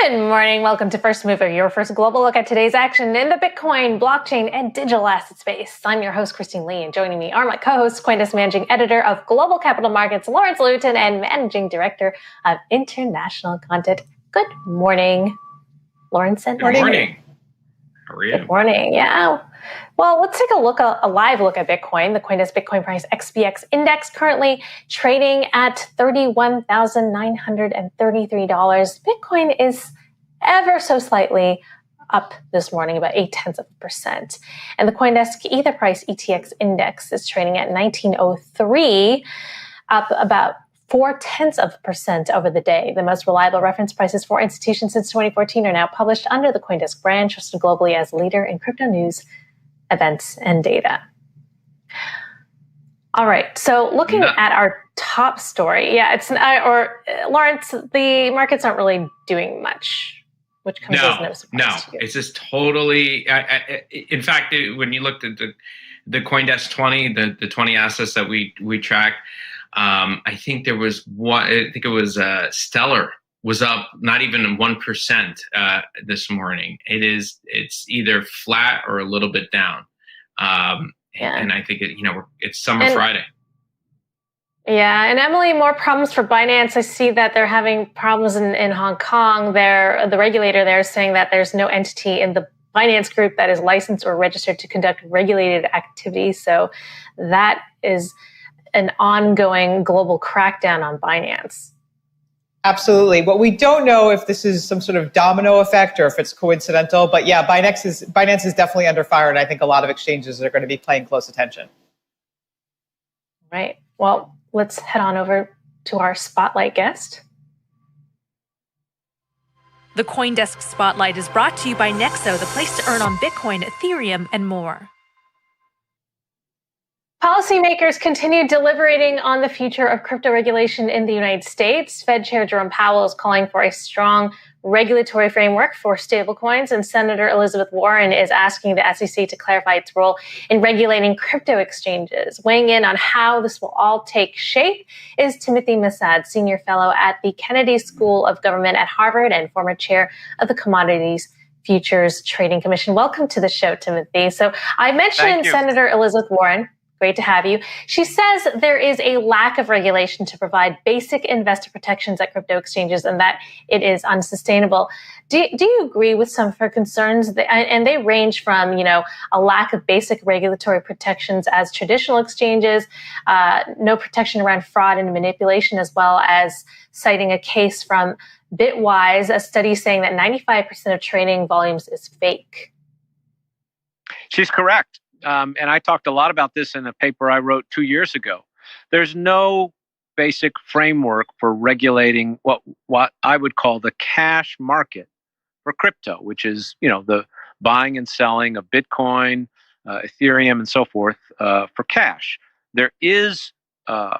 Good morning. Welcome to First Mover, your first global look at today's action in the Bitcoin, blockchain, and digital asset space. I'm your host, Christine Lee, and joining me are my co-hosts, CoinDesk Managing Editor of Global Capital Markets, Lawrence Lewitinn, and Managing Director of International Content. Good morning, Lawrence. And Good morning. How are you? Good morning. Yeah. Well, let's take a live look at Bitcoin. The CoinDesk Bitcoin Price XBX Index currently trading at $31,933. Bitcoin is ever so slightly up this morning, about 0.8%. And the CoinDesk Ether Price ETX Index is trading at 1903, up about 0.4% over the day. The most reliable reference prices for institutions since 2014 are now published under the CoinDesk brand, trusted globally as leader in crypto news, events, and data. All right. So looking at our top story, Lawrence, the markets aren't really doing much, which comes as no surprise to you. It's just totally. In fact, when you looked at the CoinDesk 20, the 20 assets that we track, I think there was one. I think it was Stellar was up not even 1% this morning. It's either flat or a little bit down. And I think it's Summer Friday. Yeah, and Emily, more problems for Binance. I see that they're having problems in Hong Kong. The regulator there is saying that there's no entity in the Binance group that is licensed or registered to conduct regulated activities. So that is an ongoing global crackdown on Binance. Absolutely. But we don't know if this is some sort of domino effect or if it's coincidental. But yeah, Binance is definitely under fire, and I think a lot of exchanges are going to be paying close attention. Right. Well, let's head on over to our spotlight guest. The CoinDesk Spotlight is brought to you by Nexo, the place to earn on Bitcoin, Ethereum, and more. Policymakers continue deliberating on the future of crypto regulation in the United States. Fed Chair Jerome Powell is calling for a strong regulatory framework for stablecoins, and Senator Elizabeth Warren is asking the SEC to clarify its role in regulating crypto exchanges. Weighing in on how this will all take shape is Timothy Massad, Senior Fellow at the Kennedy School of Government at Harvard and former chair of the Commodities Futures Trading Commission. Welcome to the show, Timothy. So I mentioned Senator Elizabeth Warren. Great to have you. She says there is a lack of regulation to provide basic investor protections at crypto exchanges and that it is unsustainable. Do you agree with some of her concerns? And they range from, a lack of basic regulatory protections as traditional exchanges, no protection around fraud and manipulation, as well as citing a case from Bitwise, a study saying that 95% of trading volumes is fake. She's correct. And I talked a lot about this in a paper I wrote 2 years ago. There's no basic framework for regulating what I would call the cash market for crypto, which is, the buying and selling of Bitcoin, Ethereum, and so forth for cash. There is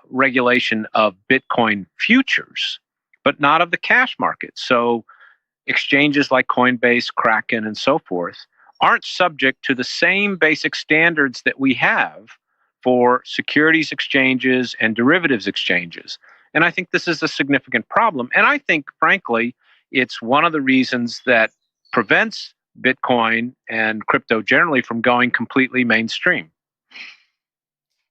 regulation of Bitcoin futures, but not of the cash market. So exchanges like Coinbase, Kraken, and so forth aren't subject to the same basic standards that we have for securities exchanges and derivatives exchanges. And I think this is a significant problem. And I think, frankly, it's one of the reasons that prevents Bitcoin and crypto generally from going completely mainstream.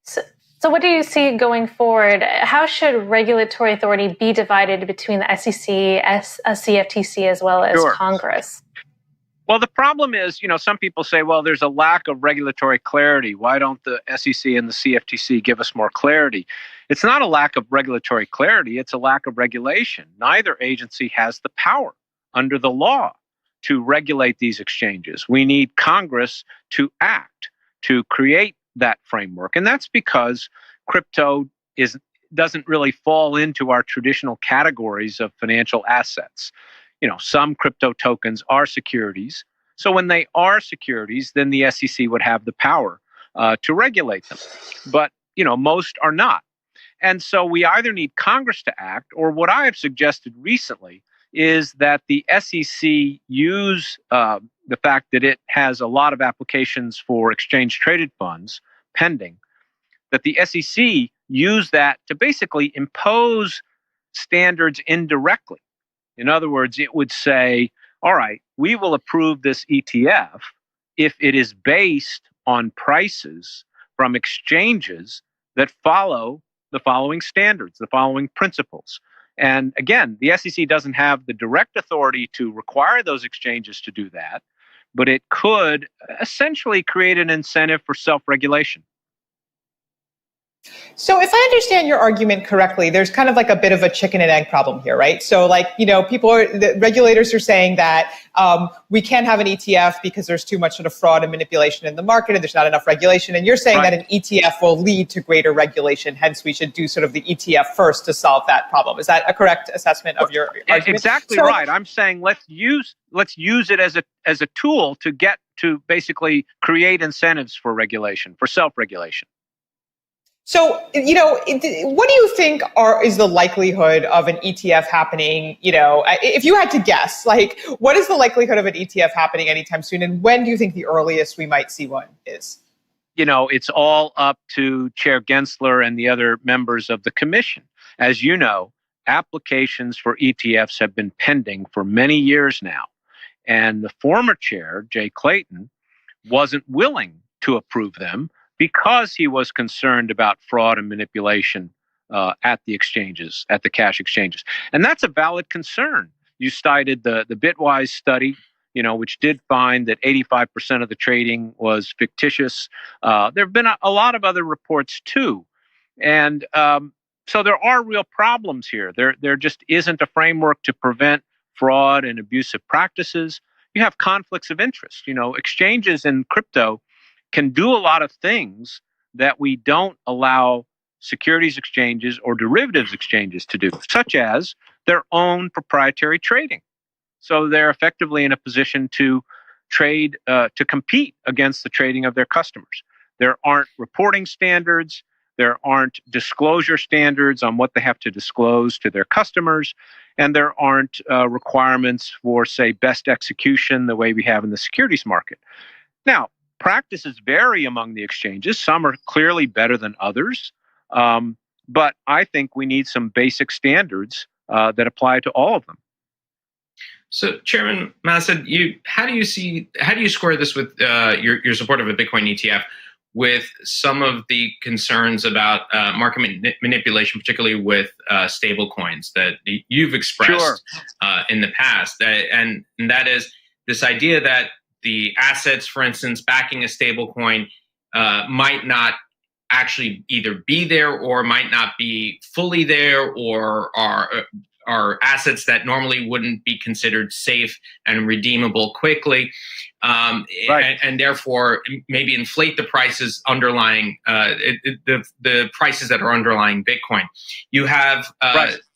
So what do you see going forward? How should regulatory authority be divided between the SEC, CFTC, as well as Congress? Well, the problem is, some people say, well, there's a lack of regulatory clarity. Why don't the SEC and the CFTC give us more clarity? It's not a lack of regulatory clarity. It's a lack of regulation. Neither agency has the power under the law to regulate these exchanges. We need Congress to act, to create that framework. And that's because crypto doesn't really fall into our traditional categories of financial assets. Some crypto tokens are securities. So when they are securities, then the SEC would have the power to regulate them. But, most are not. And so we either need Congress to act, or what I have suggested recently is that the SEC use the fact that it has a lot of applications for exchange-traded funds pending, that the SEC use that to basically impose standards indirectly In other words, it would say, all right, we will approve this ETF if it is based on prices from exchanges that follow the following standards, the following principles. And again, the SEC doesn't have the direct authority to require those exchanges to do that, but it could essentially create an incentive for self-regulation. So if I understand your argument correctly, there's kind of like a bit of a chicken and egg problem here, right? So the regulators are saying that we can't have an ETF because there's too much sort of fraud and manipulation in the market and there's not enough regulation. And you're saying that an ETF will lead to greater regulation. Hence, we should do sort of the ETF first to solve that problem. Is that a correct assessment of your argument? Exactly right. I'm saying let's use it as a tool to get to basically create incentives for regulation, for self-regulation. So, what do you think is the likelihood of an ETF happening? If you had to guess, what is the likelihood of an ETF happening anytime soon? And when do you think the earliest we might see one is? It's all up to Chair Gensler and the other members of the commission. As you know, applications for ETFs have been pending for many years now. And the former chair, Jay Clayton, wasn't willing to approve them because he was concerned about fraud and manipulation at the exchanges, at the cash exchanges. And that's a valid concern. You cited the Bitwise study, which did find that 85% of the trading was fictitious. There have been a lot of other reports too. And so there are real problems here. There just isn't a framework to prevent fraud and abusive practices. You have conflicts of interest. Exchanges in crypto can do a lot of things that we don't allow securities exchanges or derivatives exchanges to do, such as their own proprietary trading. So they're effectively in a position to trade, to compete against the trading of their customers. There aren't reporting standards. There aren't disclosure standards on what they have to disclose to their customers. And there aren't requirements for, say, best execution the way we have in the securities market. Now, practices vary among the exchanges. Some are clearly better than others. But I think we need some basic standards that apply to all of them. So, Chairman Masad, how do you square this with your support of a Bitcoin ETF with some of the concerns about market manipulation, particularly with stable coins that you've expressed in the past? And that is this idea that the assets, for instance, backing a stable coin might not actually either be there or might not be fully there, or are assets that normally wouldn't be considered safe and redeemable quickly, and therefore maybe inflate the prices underlying the prices that are underlying Bitcoin. You have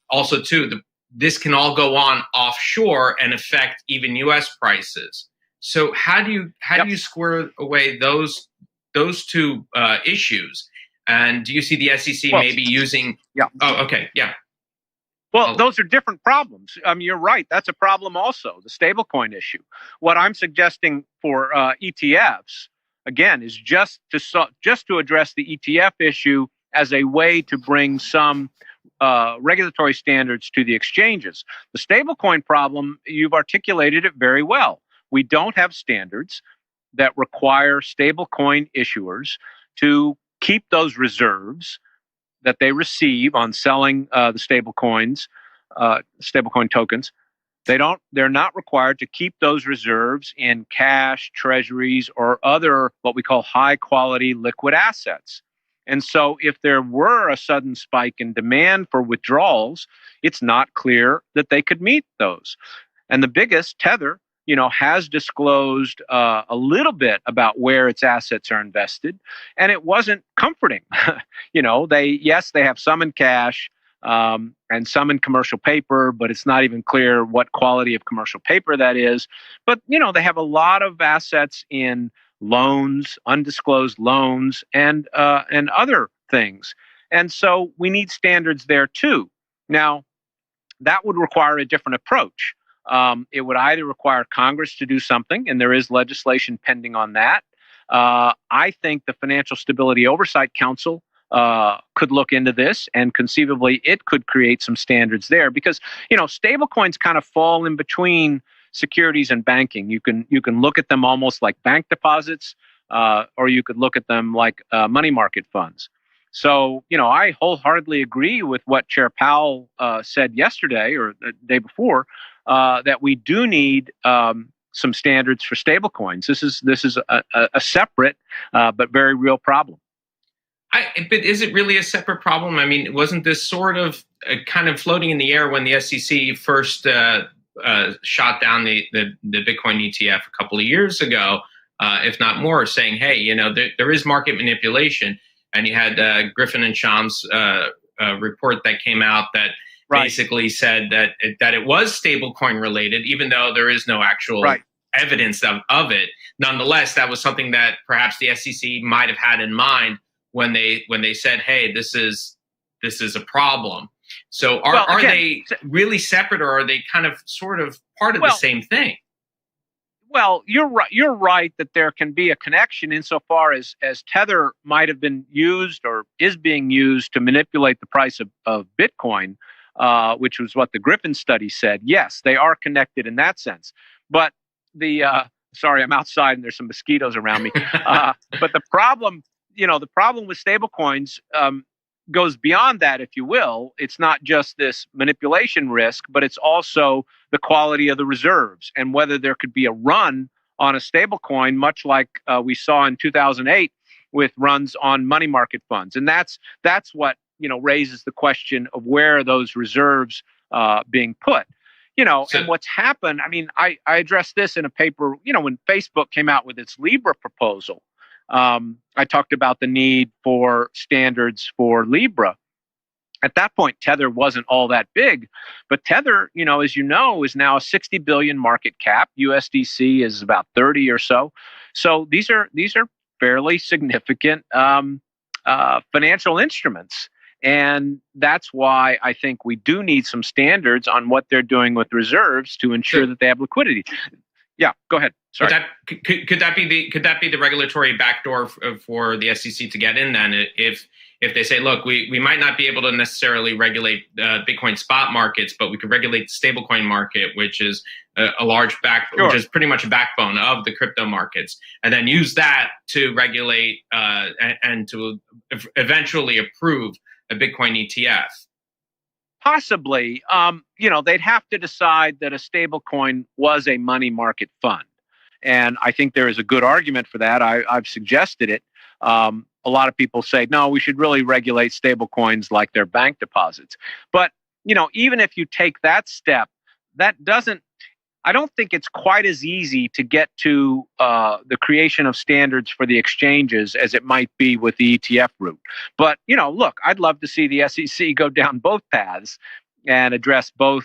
also too this can all go on offshore and affect even U.S. prices. So how do you square away those two issues? And do you see the SEC maybe using? Yeah. Oh, okay. Yeah. Well, those are different problems. You're right. That's a problem also, the stablecoin issue. What I'm suggesting for ETFs, again, is just to address the ETF issue as a way to bring some regulatory standards to the exchanges. The stablecoin problem, you've articulated it very well. We don't have standards that require stablecoin issuers to keep those reserves that they receive on selling the stablecoin tokens. They're not required to keep those reserves in cash, treasuries, or other what we call high quality liquid assets. And so if there were a sudden spike in demand for withdrawals, it's not clear that they could meet those. And the biggest, Tether, has disclosed a little bit about where its assets are invested, and it wasn't comforting. They have some in cash and some in commercial paper, but it's not even clear what quality of commercial paper that is. But, they have a lot of assets in loans, undisclosed loans, and other things. And so we need standards there too. Now, that would require a different approach. It would either require Congress to do something, and there is legislation pending on that. I think the Financial Stability Oversight Council could look into this, and conceivably it could create some standards there, because stablecoins kind of fall in between securities and banking. You can look at them almost like bank deposits, or you could look at them like money market funds. So, I wholeheartedly agree with what Chair Powell said yesterday or the day before, that we do need some standards for stablecoins. This is a separate but very real problem. But is it really a separate problem? I mean, wasn't this sort of kind of floating in the air when the SEC first shot down the Bitcoin ETF a couple of years ago, if not more, saying, hey, there is market manipulation. And you had Griffin and Sham's report that came out that basically said that it was stablecoin related, even though there is no actual evidence of it. Nonetheless, that was something that perhaps the SEC might have had in mind when they said, hey, this is a problem. So are they really separate, or are they kind of sort of part of the same thing? Well, you're right. You're right that there can be a connection insofar as Tether might have been used or is being used to manipulate the price of Bitcoin, which was what the Griffin study said. Yes, they are connected in that sense. But sorry, I'm outside and there's some mosquitoes around me. But the problem with stablecoins goes beyond that, if you will. It's not just this manipulation risk, but it's also the quality of the reserves and whether there could be a run on a stablecoin, much like we saw in 2008 with runs on money market funds. And that's what raises the question of where are those reserves being put. And what's happened. I mean, I addressed this in a paper. When Facebook came out with its Libra proposal, I talked about the need for standards for Libra. At that point, Tether wasn't all that big, but Tether, as you know, is now a 60 billion market cap. USDC is about 30 or so. So these are fairly significant financial instruments. And that's why I think we do need some standards on what they're doing with reserves to ensure that they have liquidity. Yeah, go ahead. Sorry. Could that be the regulatory backdoor for the SEC to get in then? If they say, look, we might not be able to necessarily regulate Bitcoin spot markets, but we could regulate the stablecoin market, which is which is pretty much a backbone of the crypto markets, and then use that to regulate and to eventually approve a Bitcoin ETF. Possibly, they'd have to decide that a stablecoin was a money market fund. And I think there is a good argument for that. I've suggested it. A lot of people say, no, we should really regulate stablecoins like their bank deposits. But, even if you take that step, I don't think it's quite as easy to get to the creation of standards for the exchanges as it might be with the ETF route. But, look, I'd love to see the SEC go down both paths and address both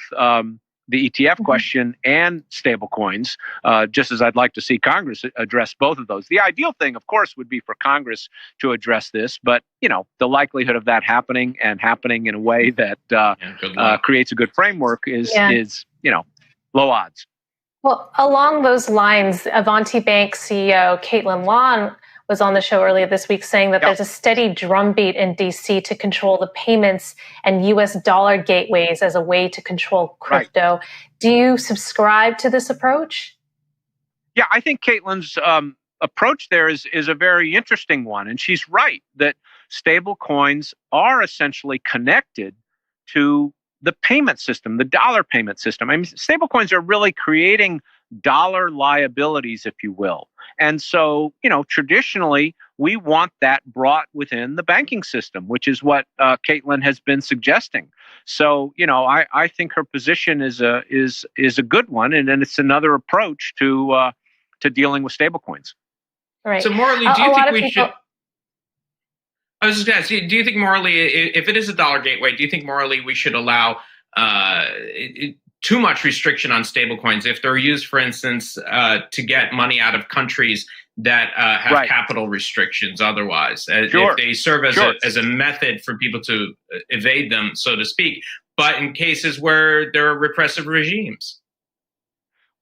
the ETF question and stablecoins, just as I'd like to see Congress address both of those. The ideal thing, of course, would be for Congress to address this, but the likelihood of that happening in a way that creates a good framework is low odds. Well, along those lines, Avanti Bank CEO Caitlin Long was on the show earlier this week saying that there's a steady drumbeat in DC to control the payments and US dollar gateways as a way to control crypto. Right. Do you subscribe to this approach? Yeah, I think Caitlin's approach there is a very interesting one. And she's right that stable coins are essentially connected to the payment system, the dollar payment system. I mean, stable coins are really creating dollar liabilities, if you will. And so, traditionally, we want that brought within the banking system, which is what Caitlin has been suggesting. So, I think her position is a good one, and it's another approach to dealing with stablecoins. Right. So, morally, do you think we should? I was just going to ask, do you think morally, if it is a dollar gateway, do you think morally we should allow too much restriction on stablecoins if they're used, for instance, to get money out of countries that have capital restrictions otherwise? If they serve as a method for people to evade them, so to speak, but in cases where there are repressive regimes?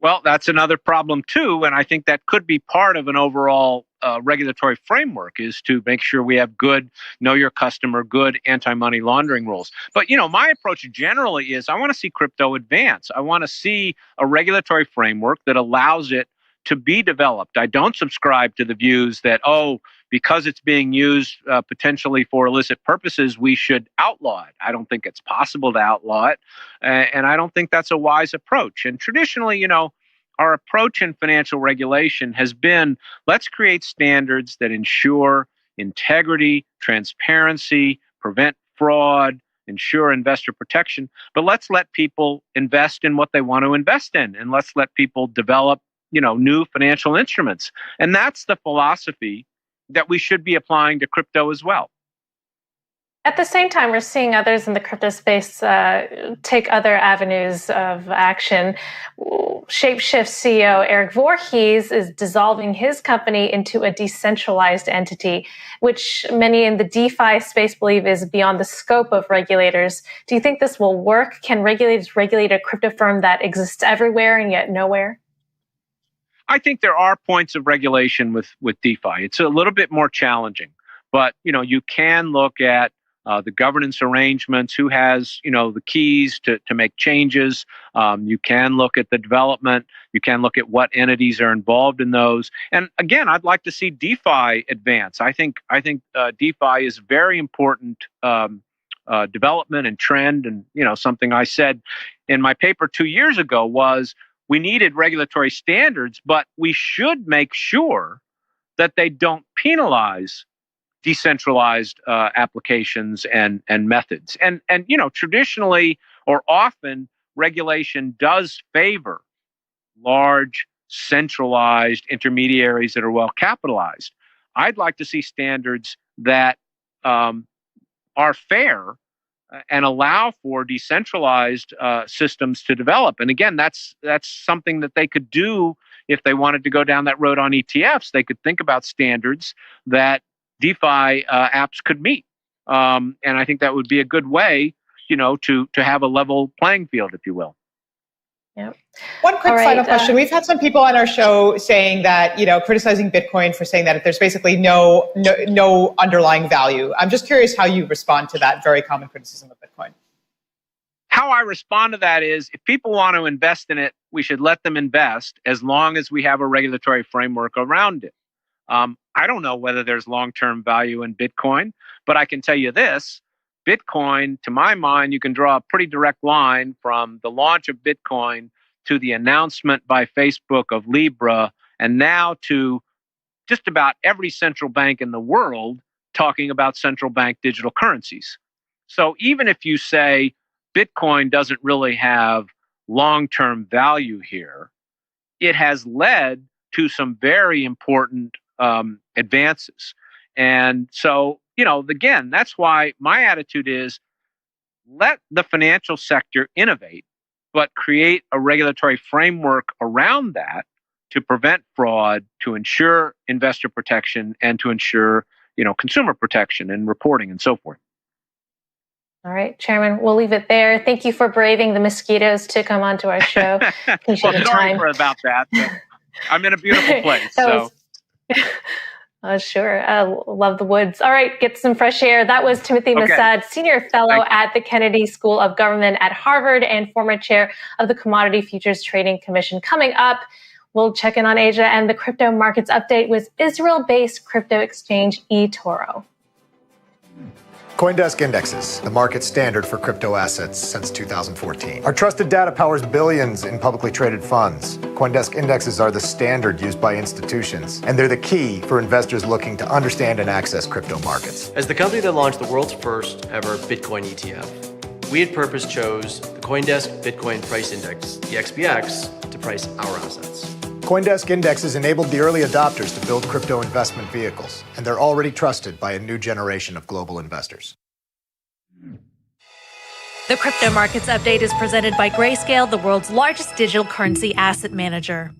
Well, that's another problem too, and I think that could be part of an overall regulatory framework is to make sure we have good know your customer, good anti-money laundering rules. But, my approach generally is I want to see crypto advance. I want to see a regulatory framework that allows it to be developed. I don't subscribe to the views that, because it's being used potentially for illicit purposes, we should outlaw it. I don't think it's possible to outlaw it. And I don't think that's a wise approach. And traditionally, our approach in financial regulation has been, let's create standards that ensure integrity, transparency, prevent fraud, ensure investor protection, but let's let people invest in what they want to invest in, and let's let people develop, new financial instruments. And that's the philosophy that we should be applying to crypto as well. At the same time, we're seeing others in the crypto space take other avenues of action. Shapeshift CEO Eric Voorhees is dissolving his company into a decentralized entity, which many in the DeFi space believe is beyond the scope of regulators. Do you think this will work? Can regulators regulate a crypto firm that exists everywhere and yet nowhere? I think there are points of regulation with DeFi. It's a little bit more challenging, but you can look at the governance arrangements, who has, the keys to make changes. You can look at the development. You can look at what entities are involved in those. And again, I'd like to see DeFi advance. I think DeFi is very important development and trend. And, something I said in my paper 2 years ago was we needed regulatory standards, but we should make sure that they don't penalize decentralized applications and methods. And traditionally or often, regulation does favor large, centralized intermediaries that are well capitalized. I'd like to see standards that are fair and allow for decentralized systems to develop. And again, that's something that they could do if they wanted to go down that road on ETFs. They could think about standards that DeFi apps could meet. And I think that would be a good way, to have a level playing field, if you will. Yep. One quick final question. We've had some people on our show saying that, criticizing Bitcoin for saying that there's basically no underlying value. I'm just curious how you respond to that very common criticism of Bitcoin. How I respond to that is, if people want to invest in it, we should let them invest as long as we have a regulatory framework around it. I don't know whether there's long-term value in Bitcoin, but I can tell you this. Bitcoin, to my mind, you can draw a pretty direct line from the launch of Bitcoin to the announcement by Facebook of Libra, and now to just about every central bank in the world talking about central bank digital currencies. So even if you say Bitcoin doesn't really have long-term value here, it has led to some very important advances. And so, again, that's why my attitude is, let the financial sector innovate, but create a regulatory framework around that to prevent fraud, to ensure investor protection, and to ensure, consumer protection and reporting and so forth. All right, Chairman, we'll leave it there. Thank you for braving the mosquitoes to come onto our show. Appreciate your time. Sorry about that. I'm in a beautiful place. Sure. Love the woods. All right, get some fresh air. That was Timothy Masad, Senior Fellow at the Kennedy School of Government at Harvard and former chair of the Commodity Futures Trading Commission. Coming up, we'll check in on Asia and the crypto markets update with Israel-based crypto exchange eToro. CoinDesk Indexes, the market standard for crypto assets since 2014. Our trusted data powers billions in publicly traded funds. CoinDesk Indexes are the standard used by institutions, and they're the key for investors looking to understand and access crypto markets. As the company that launched the world's first ever Bitcoin ETF, we at Purpose chose the CoinDesk Bitcoin Price Index, the XBX, to price our assets. CoinDesk Indexes enabled the early adopters to build crypto investment vehicles, and they're already trusted by a new generation of global investors. The Crypto Markets Update is presented by Grayscale, the world's largest digital currency asset manager.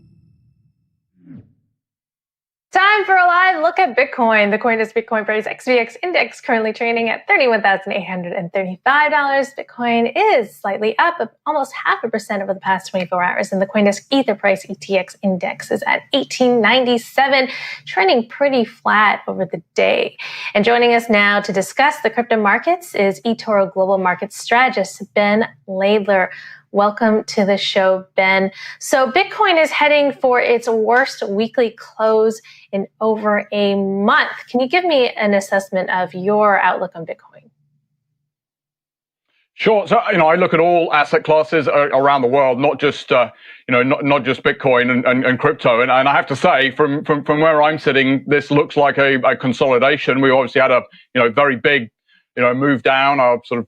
Time for a live look at Bitcoin. The CoinDesk Bitcoin price XVX index currently trading at $31,835. Bitcoin is slightly up almost 0.5% over the past 24 hours. And the CoinDesk Ether price ETX index is at 1897, trending pretty flat over the day. And joining us now to discuss the crypto markets is eToro Global Markets strategist Ben Laidler. Welcome to the show, Ben. So Bitcoin is heading for its worst weekly close in over a month. Can you give me an assessment of your outlook on Bitcoin? Sure. So, I look at all asset classes around the world, not just, not just Bitcoin and crypto. And I have to say, from where I'm sitting, this looks like a consolidation. We obviously had a, very big, move down, a sort of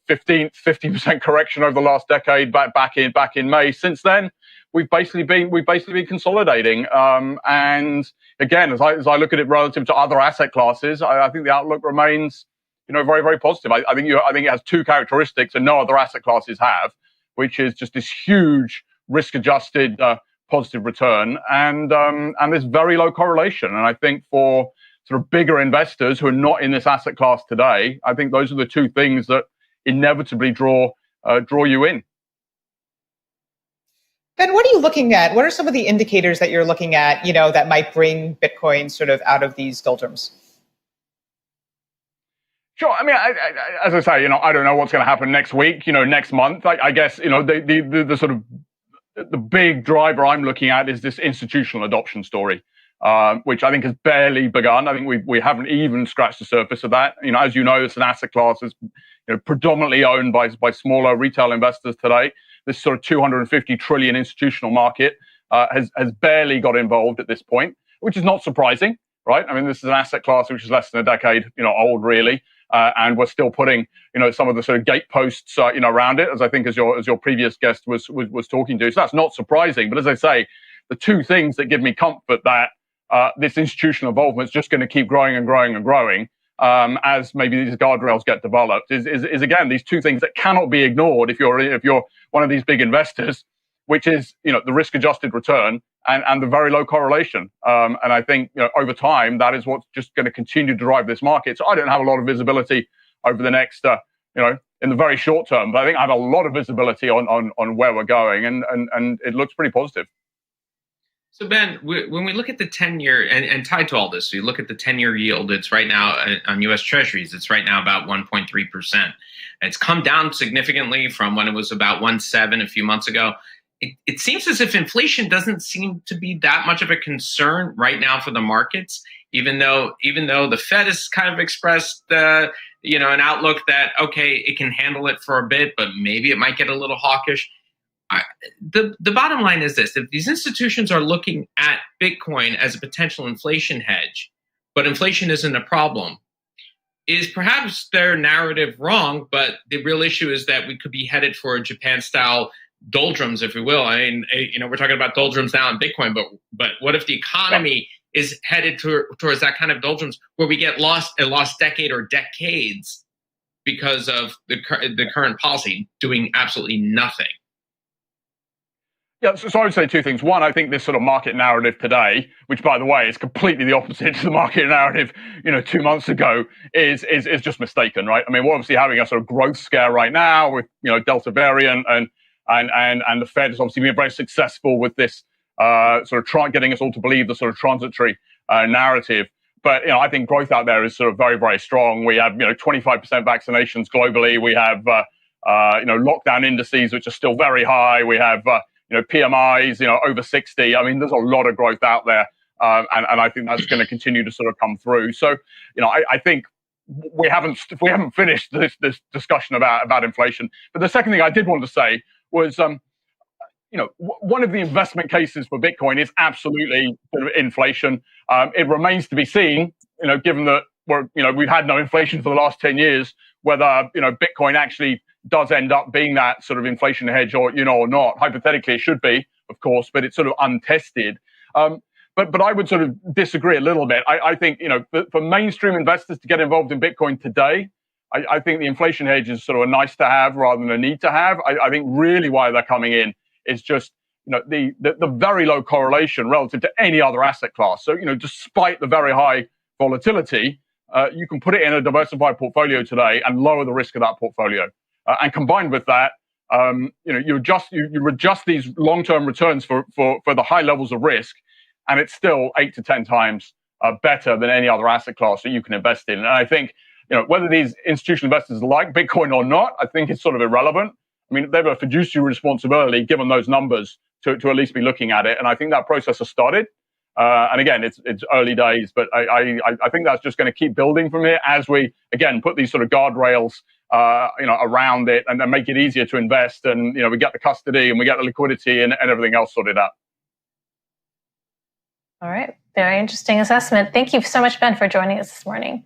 50% correction over the last decade back in May. Since then, we've basically been consolidating. And again, as I look at it relative to other asset classes, I think the outlook remains, very, very positive. I think it has two characteristics that no other asset classes have, which is just this huge risk-adjusted positive return and this very low correlation. And I think for sort of bigger investors who are not in this asset class today, I think those are the two things that inevitably draw you in. Ben, what are you looking at? What are some of the indicators that you're looking at, that might bring Bitcoin sort of out of these doldrums? Sure. I mean, as I say, I don't know what's going to happen next week, next month. I guess, the sort of the big driver I'm looking at is this institutional adoption story, which I think has barely begun. I think we haven't even scratched the surface of that. As you know, it's an asset class that's predominantly owned by smaller retail investors today. This sort of 250 trillion institutional market has barely got involved at this point, which is not surprising, right? I mean, this is an asset class which is less than a decade, old, really, and we're still putting, some of the sort of gateposts, around it, as I think as your previous guest was talking to. So that's not surprising. But as I say, the two things that give me comfort that this institutional involvement is just going to keep growing and growing and growing. As maybe these guardrails get developed, is again these two things that cannot be ignored if you're one of these big investors, which is the risk-adjusted return and the very low correlation. And I think over time that is what's just going to continue to drive this market. So I don't have a lot of visibility over the next in the very short term, but I think I have a lot of visibility on where we're going, and it looks pretty positive. So Ben, when we look at the 10-year, and tied to all this, we look at the 10-year yield, it's right now on U.S. Treasuries, it's right now about 1.3%. It's come down significantly from when it was about 1.7 a few months ago. It seems as if inflation doesn't seem to be that much of a concern right now for the markets, even though the Fed has kind of expressed an outlook that, okay, it can handle it for a bit, but maybe it might get a little hawkish. The bottom line is this: if these institutions are looking at Bitcoin as a potential inflation hedge, but inflation isn't a problem, is perhaps their narrative wrong? But the real issue is that we could be headed for a Japan-style doldrums, if we will. I mean, we're talking about doldrums now in Bitcoin, but what if the economy is headed towards that kind of doldrums where we get a lost decade or decades because of the current policy doing absolutely nothing? Yeah, so I would say two things. One, I think this sort of market narrative today, which by the way is completely the opposite to the market narrative, 2 months ago, is just mistaken, right? I mean, we're obviously having a sort of growth scare right now with Delta variant and the Fed has obviously been very successful with this sort of getting us all to believe the sort of transitory narrative. But I think growth out there is sort of very, very strong. We have 25% vaccinations globally. We have lockdown indices which are still very high. We have PMIs, over 60. I mean, there's a lot of growth out there. And I think that's going to continue to sort of come through. So, I think we haven't finished this discussion about inflation. But the second thing I did want to say was, one of the investment cases for Bitcoin is absolutely inflation. It remains to be seen, given that we've had no inflation for the last 10 years, whether, Bitcoin actually does end up being that sort of inflation hedge or not. Hypothetically, it should be, of course, but it's sort of untested. But I would sort of disagree a little bit. I think, for mainstream investors to get involved in Bitcoin today, I think the inflation hedge is sort of a nice to have rather than a need to have. I think really why they're coming in is just, the very low correlation relative to any other asset class. So, despite the very high volatility, you can put it in a diversified portfolio today and lower the risk of that portfolio. And combined with that, you adjust these long-term returns for the high levels of risk, and it's still 8 to 10 times better than any other asset class that you can invest in. And I think, whether these institutional investors like Bitcoin or not, I think it's sort of irrelevant. I mean, they have a fiduciary responsibility, given those numbers, to at least be looking at it. And I think that process has started. And again, it's early days, but I think that's just going to keep building from here as we, again, put these sort of guardrails around it and then make it easier to invest. And, we get the custody and we get the liquidity and everything else sorted out. All right. Very interesting assessment. Thank you so much, Ben, for joining us this morning.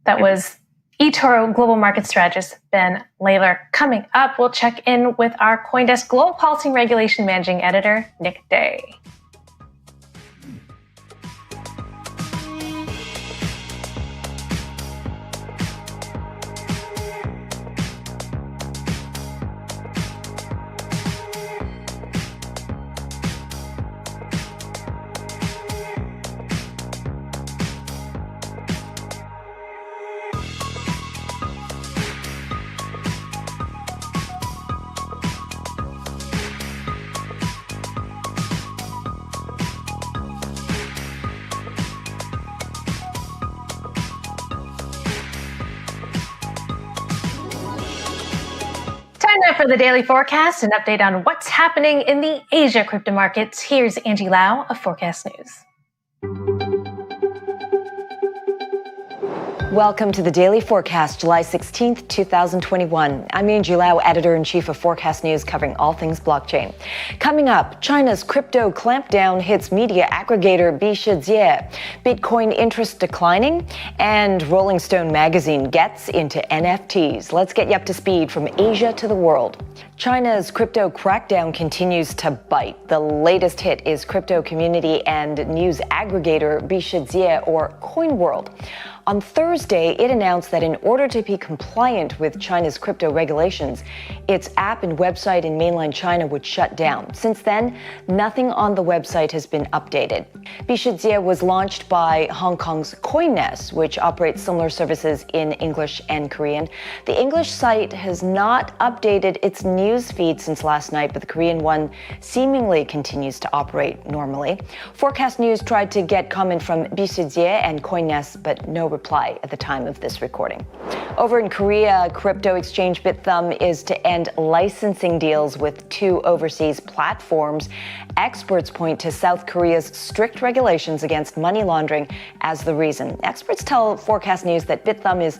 That was eToro Global Market Strategist Ben Layler. Coming up, we'll check in with our CoinDesk Global Policy and Regulation Managing Editor, Nick Day. Time now for the daily forecast, an update on what's happening in the Asia crypto markets. Here's Angie Lau of Forecast News. Welcome to the Daily Forecast, July 16th, 2021. I'm Angie Lau, Editor-in-Chief of Forecast News, covering all things blockchain. Coming up, China's crypto clampdown hits media aggregator Bishijie, Bitcoin interest declining, and Rolling Stone magazine gets into NFTs. Let's get you up to speed from Asia to the world. China's crypto crackdown continues to bite. The latest hit is crypto community and news aggregator Bishijie, or CoinWorld. On Thursday, it announced that in order to be compliant with China's crypto regulations, its app and website in mainland China would shut down. Since then, nothing on the website has been updated. Bishijie was launched by Hong Kong's CoinDesk, which operates similar services in English and Korean. The English site has not updated its news feed since last night, but the Korean one seemingly continues to operate normally. Forecast News tried to get comment from Bishijie and CoinDesk, but no reply at the time of this recording. Over in Korea, crypto exchange BitThumb is to end licensing deals with 2 overseas platforms. Experts point to South Korea's strict regulations against money laundering as the reason. Experts tell Forecast News that BitThumb is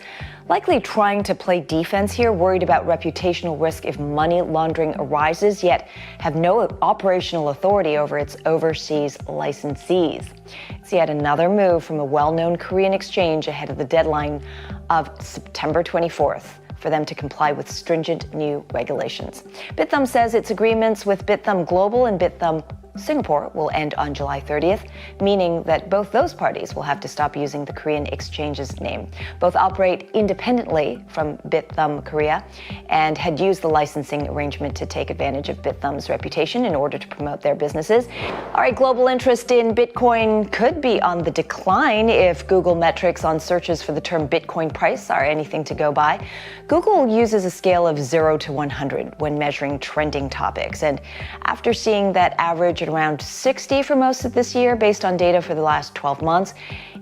likely trying to play defense here, worried about reputational risk if money laundering arises, yet have no operational authority over its overseas licensees. It's yet another move from a well-known Korean exchange ahead of the deadline of September 24th for them to comply with stringent new regulations. BitThumb says its agreements with BitThumb Global and BitThumb Singapore will end on July 30th, meaning that both those parties will have to stop using the Korean exchange's name. Both operate independently from BitThumb Korea and had used the licensing arrangement to take advantage of BitThumb's reputation in order to promote their businesses. All right, global interest in Bitcoin could be on the decline if Google metrics on searches for the term Bitcoin price are anything to go by. Google uses a scale of 0 to 100 when measuring trending topics, and after seeing that average at around 60 for most of this year based on data for the last 12 months,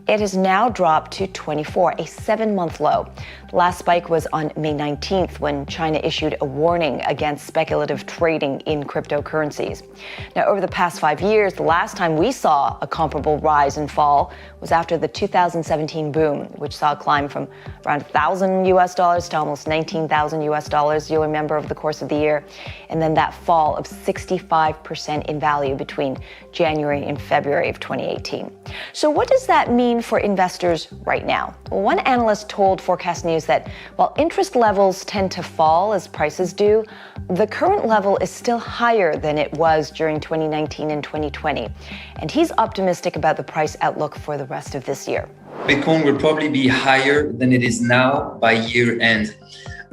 it has now dropped to 24, a 7-month low. The last spike was on May 19th when China issued a warning against speculative trading in cryptocurrencies. Now, over the past 5 years, the last time we saw a comparable rise and fall was after the 2017 boom, which saw a climb from around $1,000 to almost $19,000. You'll remember over the course of the year, and then that fall of 65% in value between January and February of 2018. So what does that mean for investors right now? Well, one analyst told Forecast News that while interest levels tend to fall as prices do, the current level is still higher than it was during 2019 and 2020. And he's optimistic about the price outlook for the rest of this year. Bitcoin will probably be higher than it is now by year end.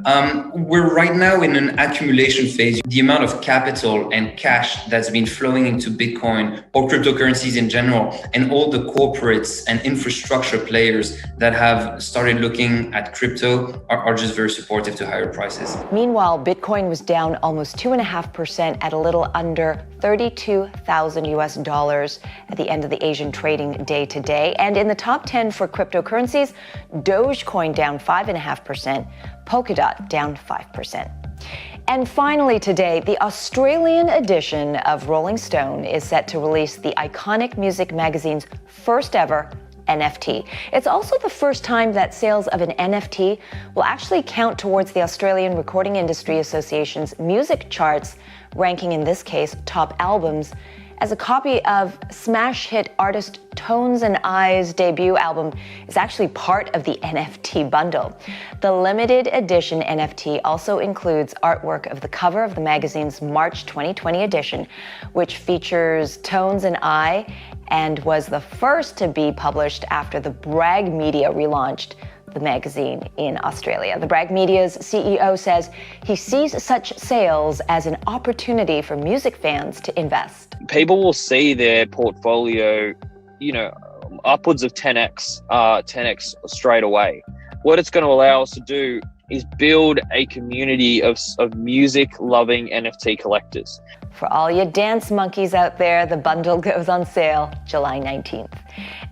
We're right now in an accumulation phase. The amount of capital and cash that's been flowing into Bitcoin or cryptocurrencies in general, and all the corporates and infrastructure players that have started looking at crypto are just very supportive to higher prices. Meanwhile, Bitcoin was down almost 2.5% at a little under 32,000 US dollars at the end of the Asian trading day today. And in the top 10 for cryptocurrencies, Dogecoin down 5.5%, Polkadot down 5%. And finally today, the Australian edition of Rolling Stone is set to release the iconic music magazine's first ever NFT. It's also the first time that sales of an NFT will actually count towards the Australian Recording Industry Association's music charts, ranking in this case top albums, as a copy of smash hit artist Tones and I's debut album is actually part of the NFT bundle. The limited edition NFT also includes artwork of the cover of the magazine's March 2020 edition, which features Tones and I and was the first to be published after the Bragg Media relaunched the magazine in Australia. The Bragg Media's CEO says he sees such sales as an opportunity for music fans to invest. People will see their portfolio, upwards of 10x straight away. What it's going to allow us to do is build a community of music-loving NFT collectors. For all you dance monkeys out there, the bundle goes on sale July 19th.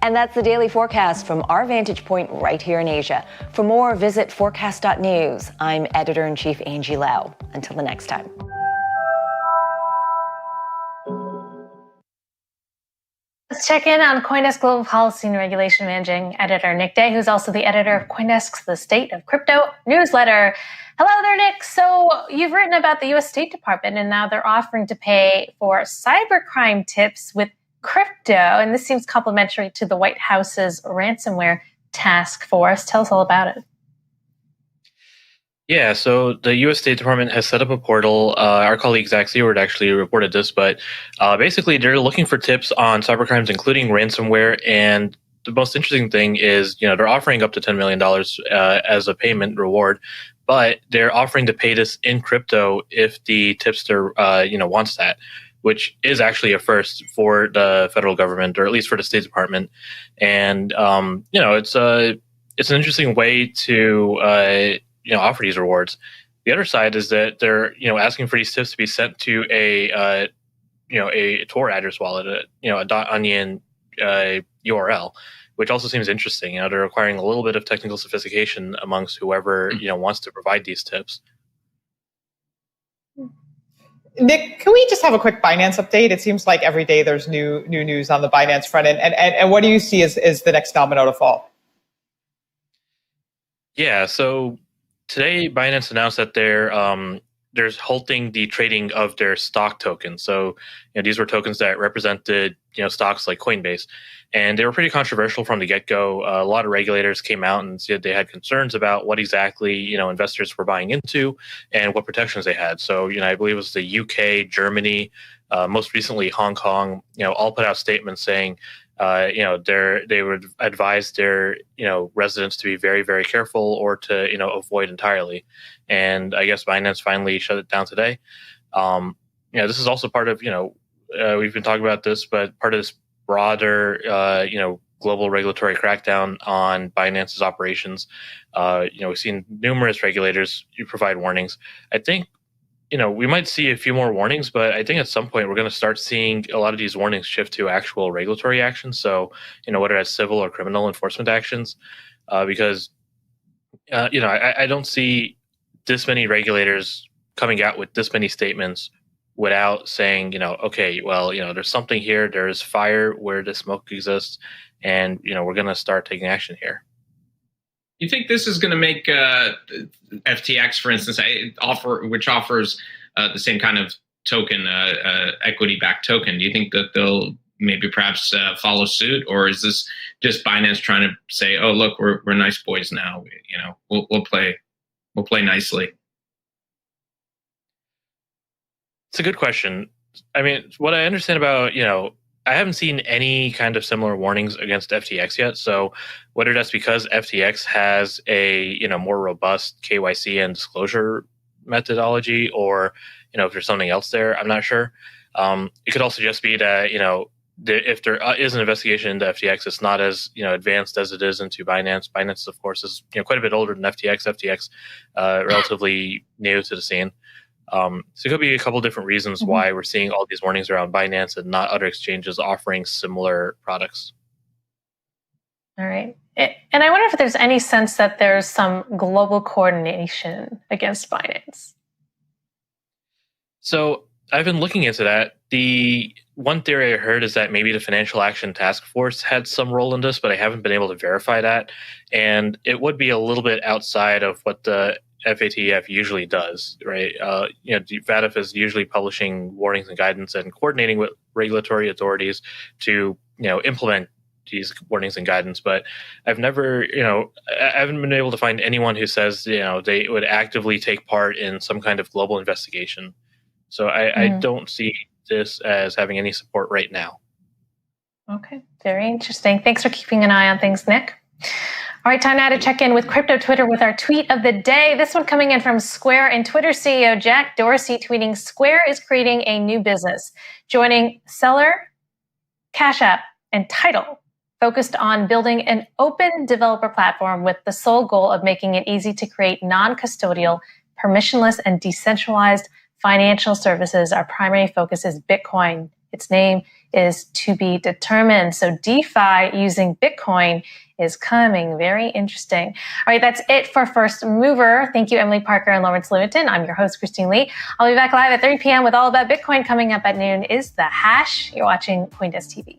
And that's the daily forecast from our vantage point right here in Asia. For more, visit forecast.news. I'm Editor-in-Chief Angie Lau. Until the next time. Let's check in on CoinDesk Global Policy and Regulation Managing Editor Nick Day, who's also the editor of CoinDesk's The State of Crypto newsletter. Hello there, Nick. So you've written about the U.S. State Department, and now they're offering to pay for cybercrime tips with crypto, and this seems complementary to the White House's ransomware task force. Tell us all about it. Yeah, so the U.S. State Department has set up a portal. Our colleague Zach Seward actually reported this, but basically they're looking for tips on cybercrimes, including ransomware. And the most interesting thing is, they're offering up to $10 million as a payment reward, but they're offering to pay this in crypto if the tipster, wants that, which is actually a first for the federal government, or at least for the State Department. And it's an interesting way to offer these rewards. The other side is that they're asking for these tips to be sent to a Tor address wallet, a .onion URL, which also seems interesting. They're requiring a little bit of technical sophistication amongst whoever wants to provide these tips. Nick, can we just have a quick Binance update? It seems like every day there's new news on the Binance front, and what do you see as the next domino to fall? Yeah, so today Binance announced that they're halting the trading of their stock tokens. So these were tokens that represented stocks like Coinbase, and they were pretty controversial from the get-go. A lot of regulators came out and said they had concerns about what exactly investors were buying into and what protections they had. So I believe it was the UK, Germany, most recently Hong Kong, all put out statements saying they would advise their residents to be very, very careful or to avoid entirely. And I guess Binance finally shut it down today. This is also part of we've been talking about this, but part of this broader global regulatory crackdown on Binance's operations. We've seen numerous regulators provide warnings. I think we might see a few more warnings, but I think at some point we're going to start seeing a lot of these warnings shift to actual regulatory actions. So, whether it's civil or criminal enforcement actions, because, I don't see this many regulators coming out with this many statements without saying, okay, well, there's something here. There is fire where the smoke exists, and, we're going to start taking action here. You think this is going to make FTX, for instance, which offers the same kind of token, equity-backed token? Do you think that they'll maybe perhaps follow suit, or is this just Binance trying to say, "Oh, look, we're nice boys now. We'll play nicely"? It's a good question. I mean, what I understand about I haven't seen any kind of similar warnings against FTX yet. So whether that's because FTX has a more robust KYC and disclosure methodology, or if there's something else there, I'm not sure. It could also just be that if there is an investigation into FTX, it's not as advanced as it is into Binance. Binance, of course, is quite a bit older than FTX. FTX, relatively new to the scene. So it could be a couple different reasons why we're seeing all these warnings around Binance and not other exchanges offering similar products. All right. And I wonder if there's any sense that there's some global coordination against Binance. So I've been looking into that. The one theory I heard is that maybe the Financial Action Task Force had some role in this, but I haven't been able to verify that. And it would be a little bit outside of what the FATF usually does, right? FATF is usually publishing warnings and guidance and coordinating with regulatory authorities to, implement these warnings and guidance. But I've never, I haven't been able to find anyone who says, they would actively take part in some kind of global investigation. So I don't see this as having any support right now. Okay, very interesting. Thanks for keeping an eye on things, Nick. All right, time now to check in with Crypto Twitter with our tweet of the day. This one coming in from Square and Twitter CEO Jack Dorsey tweeting, Square is creating a new business, joining Seller, Cash App, and Tidal, focused on building an open developer platform with the sole goal of making it easy to create non-custodial, permissionless, and decentralized financial services. Our primary focus is Bitcoin. Its name is to be determined. So DeFi using Bitcoin is coming. Very interesting. All right, that's it for First Mover. Thank you, Emily Parker and Lawrence Lewitinn. I'm your host, Christine Lee. I'll be back live at 3 p.m. with All About Bitcoin. Coming up at noon is The Hash. You're watching CoinDesk TV.